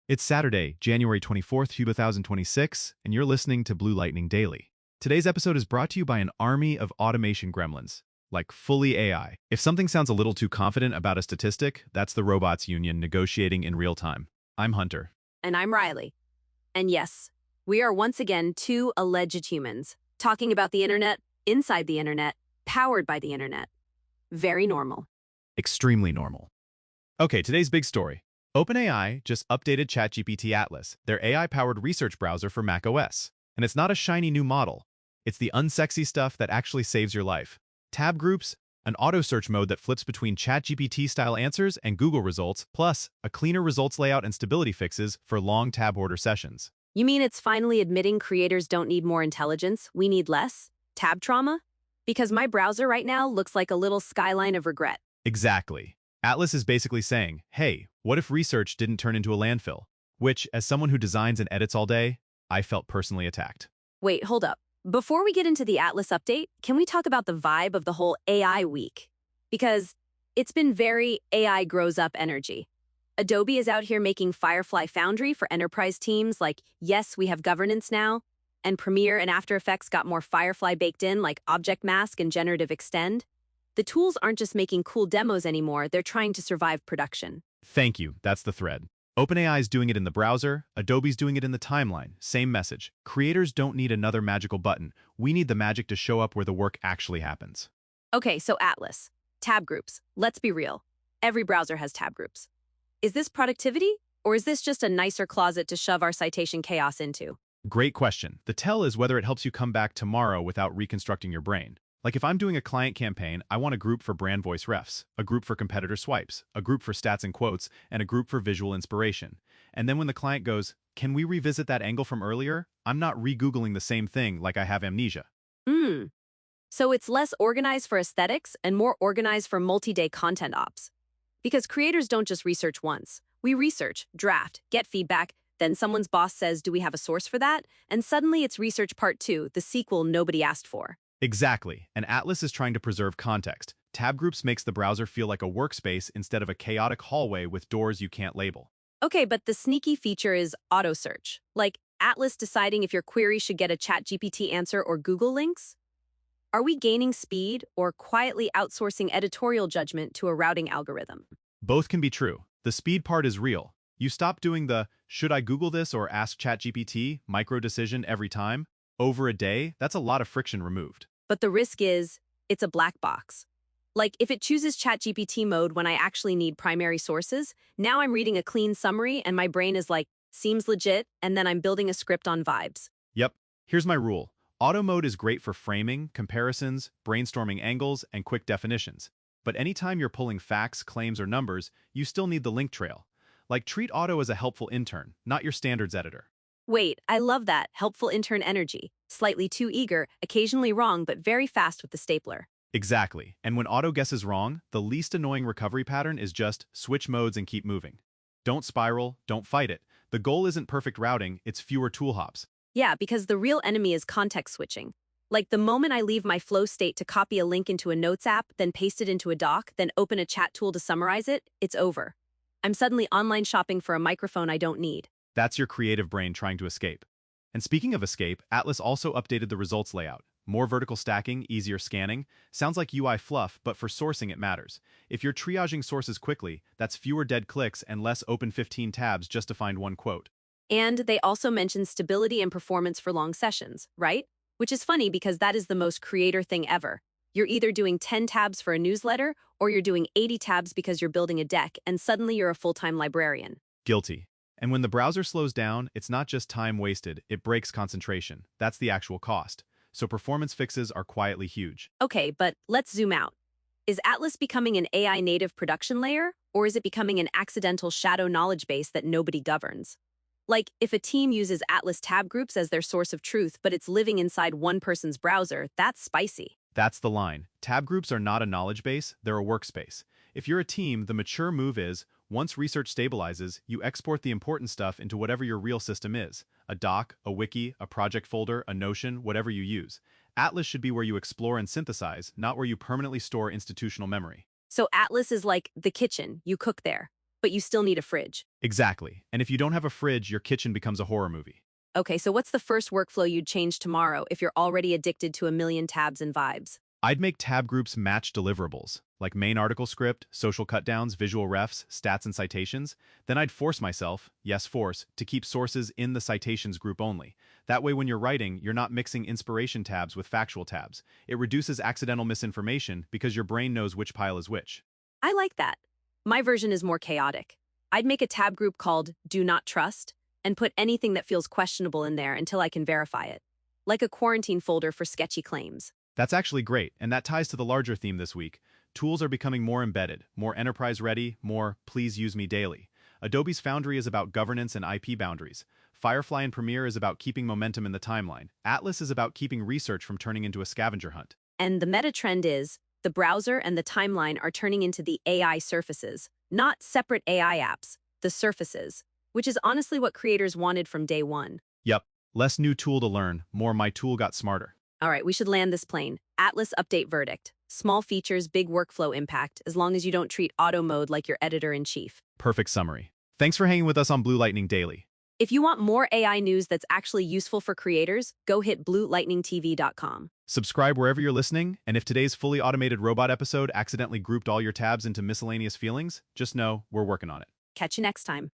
It's Saturday, January 24th, 2026, and you're listening to Blue Lightning Daily. Today's episode is brought to you by an army of automation gremlins, like fully AI. If something sounds a little too confident about a statistic, that's the robots union negotiating in real time. I'm Hunter. And I'm Riley. And yes, we are once again two alleged humans, talking about the internet, inside the internet, powered by the internet. Very normal. Extremely normal. Okay, today's big story. OpenAI just updated ChatGPT Atlas, their AI-powered research browser for macOS. And it's not a shiny new model. It's the unsexy stuff that actually saves your life. Tab groups, an auto-search mode that flips between ChatGPT-style answers and Google results, plus a cleaner results layout and stability fixes for long tab order sessions. You mean it's finally admitting creators don't need more intelligence, we need less? Tab trauma? Because my browser right now looks like a little skyline of regret. Exactly. Atlas is basically saying, hey, what if research didn't turn into a landfill? Which, as someone who designs and edits all day, I felt personally attacked. Wait, hold up. Before we get into the Atlas update, can we talk about the vibe of the whole AI week? Because it's been very AI grows up energy. Adobe is out here making Firefly Foundry for enterprise teams like, yes, we have governance now, and Premiere and After Effects got more Firefly baked in like Object Mask and Generative Extend. The tools aren't just making cool demos anymore, they're trying to survive production. Thank you, that's the thread. OpenAI is doing it in the browser, Adobe's doing it in the timeline. Same message. Creators don't need another magical button. We need the magic to show up where the work actually happens. Okay, so Atlas. Tab groups. Let's be real. Every browser has tab groups. Is this productivity, or is this just a nicer closet to shove our citation chaos into? Great question. The tell is whether it helps you come back tomorrow without reconstructing your brain. Like if I'm doing a client campaign, I want a group for brand voice refs, a group for competitor swipes, a group for stats and quotes, and a group for visual inspiration. And then when the client goes, can we revisit that angle from earlier? I'm not re-Googling the same thing like I have amnesia. So it's less organized for aesthetics and more organized for multi-day content ops. Because creators don't just research once. We research, draft, get feedback, then someone's boss says, do we have a source for that? And suddenly it's research part 2, the sequel nobody asked for. Exactly, and Atlas is trying to preserve context. Tab groups makes the browser feel like a workspace instead of a chaotic hallway with doors you can't label. Okay, but the sneaky feature is auto search. Like Atlas deciding if your query should get a ChatGPT answer or Google links? Are we gaining speed or quietly outsourcing editorial judgment to a routing algorithm? Both can be true. The speed part is real. You stop doing the, should I Google this or ask ChatGPT, micro decision every time? Over a day, that's a lot of friction removed. But the risk is, it's a black box. Like, if it chooses ChatGPT mode when I actually need primary sources, now I'm reading a clean summary and my brain is like, seems legit, and then I'm building a script on vibes. Yep. Here's my rule. Auto mode is great for framing, comparisons, brainstorming angles, and quick definitions. But anytime you're pulling facts, claims, or numbers, you still need the link trail. Like, treat auto as a helpful intern, not your standards editor. Wait, I love that. Helpful intern energy. Slightly too eager, occasionally wrong, but very fast with the stapler. Exactly. And when auto guesses wrong, the least annoying recovery pattern is just switch modes and keep moving. Don't spiral, don't fight it. The goal isn't perfect routing, it's fewer tool hops. Yeah, because the real enemy is context switching. Like the moment I leave my flow state to copy a link into a notes app, then paste it into a doc, then open a chat tool to summarize it, it's over. I'm suddenly online shopping for a microphone I don't need. That's your creative brain trying to escape. And speaking of escape, Atlas also updated the results layout. More vertical stacking, easier scanning. Sounds like UI fluff, but for sourcing it matters. If you're triaging sources quickly, that's fewer dead clicks and less open 15 tabs just to find one quote. And they also mentioned stability and performance for long sessions, right? Which is funny because that is the most creator thing ever. You're either doing 10 tabs for a newsletter, or you're doing 80 tabs because you're building a deck, and suddenly you're a full-time librarian. Guilty. And when the browser slows down, it's not just time wasted, it breaks concentration. That's the actual cost. So performance fixes are quietly huge. Okay, but let's zoom out. Is Atlas becoming an AI native production layer, or is it becoming an accidental shadow knowledge base that nobody governs? Like, if a team uses Atlas tab groups as their source of truth, but it's living inside one person's browser, that's spicy. That's the line. Tab groups are not a knowledge base, they're a workspace. If you're a team, the mature move is, once research stabilizes, you export the important stuff into whatever your real system is. A doc, a wiki, a project folder, a Notion, whatever you use. Atlas should be where you explore and synthesize, not where you permanently store institutional memory. So Atlas is like the kitchen, you cook there. but you still need a fridge. Exactly. And if you don't have a fridge, your kitchen becomes a horror movie. Okay, so what's the first workflow you'd change tomorrow if you're already addicted to a million tabs and vibes? I'd make tab groups match deliverables, like main article script, social cutdowns, visual refs, stats and citations. Then I'd force myself, yes force, to keep sources in the citations group only. That way when you're writing, you're not mixing inspiration tabs with factual tabs. It reduces accidental misinformation because your brain knows which pile is which. I like that. My version is more chaotic. I'd make a tab group called Do Not Trust and put anything that feels questionable in there until I can verify it, like a quarantine folder for sketchy claims. That's actually great, and that ties to the larger theme this week. Tools are becoming more embedded, more enterprise-ready, more please use me daily. Adobe's Foundry is about governance and IP boundaries. Firefly and Premiere is about keeping momentum in the timeline. Atlas is about keeping research from turning into a scavenger hunt. And the meta trend is the browser and the timeline are turning into the AI surfaces, not separate AI apps, the surfaces, which is honestly what creators wanted from day one. Yep, less new tool to learn, more my tool got smarter. All right, we should land this plane. Atlas update verdict. Small features, big workflow impact, as long as you don't treat auto mode like your editor-in-chief. Perfect summary. Thanks for hanging with us on Blue Lightning Daily. If you want more AI news that's actually useful for creators, go hit bluelightningtv.com. Subscribe wherever you're listening, and if today's fully automated robot episode accidentally grouped all your tabs into miscellaneous feelings, just know we're working on it. Catch you next time.